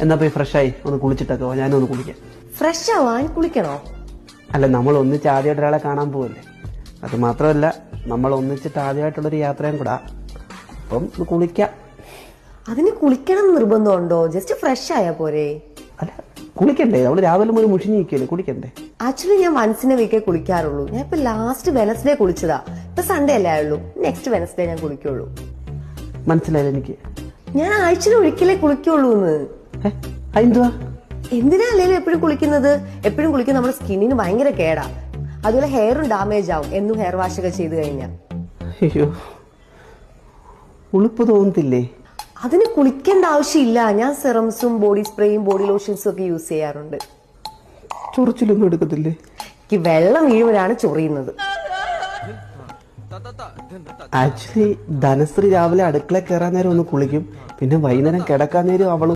എന്നാ പോയി ഫ്രഷായി ഒന്ന് കുളിച്ചിട്ടൊക്കെ വാ, ഞാനും ഒന്ന് കുളിക്കാം. ഫ്രഷ് ആവാൻ കുളിക്കണോ? അല്ല, നമ്മൾ ഒന്നിച്ച് ആദ്യമായിട്ട് ഒരാളെ കാണാൻ പോവല്ലേ. അത് മാത്രമല്ല, നമ്മൾ ഒന്നിച്ചിട്ട് ആദ്യമായിട്ടുള്ളൊരു യാത്രയും കൂടാ. അപ്പം കുളിക്കാം. അതിന് കുളിക്കണം നിർബന്ധമുണ്ടോ? ജസ്റ്റ് ഫ്രഷ് ആയാ പോരെ? അല്ല, കുളിക്കണ്ടേ? അവള് രാവിലെ മുതൽ മുഷിഞ്ഞ് നിൽക്കല്ലേ, കുളിക്കണ്ടേ? ആക്ച്വലി ഞാൻ വൺസിനെ വീക്കേ കുളിക്കാറുള്ളൂ. ഞാൻ ഇപ്പൊ ലാസ്റ്റ് വെനസ്ഡേ കുളിച്ചതാ. ഇപ്പൊ സൺഡേ അല്ലേ ആയുള്ളൂ. നെക്സ്റ്റ് വെനസ്ഡേ ഞാൻ കുളിക്കുള്ളൂ. മനസ്സിലായില്ല എനിക്ക്. ഞാൻ ആഴ്ചയിൽ ഒരിക്കലേ കുളിക്കുള്ളൂ എന്ന്. എന്തുവാ? എന്തിനാ അല്ലെങ്കിലും എപ്പോഴും കുളിക്കുന്നത്? എപ്പോഴും കുളിക്കുന്നത് നമ്മുടെ സ്കിന്നിന് ഭയങ്കര കേടാ. അതുപോലെ ഹെയറും ഡാമേജ് ആവും എന്നും ഹെയർ വാഷ് ഒക്കെ ചെയ്ത് കഴിഞ്ഞാൽ. അയ്യോ, ഉളുപ്പ് തോന്നത്തില്ലേ? അതിന് കുളിക്കേണ്ട ആവശ്യമില്ല. ഞാൻ സെറംസും ബോഡി സ്പ്രേയും ബോഡി ലോഷൻസും ഒക്കെ യൂസ് ചെയ്യാറുണ്ട്. ചൊറിച്ചിലൊന്നും എടുക്കത്തില്ലേ? എനിക്ക് വെള്ളം വീഴുമ്പോഴാണ് ചൊറിയുന്നത്. ആക്ച്വലി ധനശ്രീ രാവിലെ അടുക്കള കയറാൻ നേരം ഒന്ന് കുളിക്കും, പിന്നെ വൈകുന്നേരം കിടക്കാൻ നേരം അവള്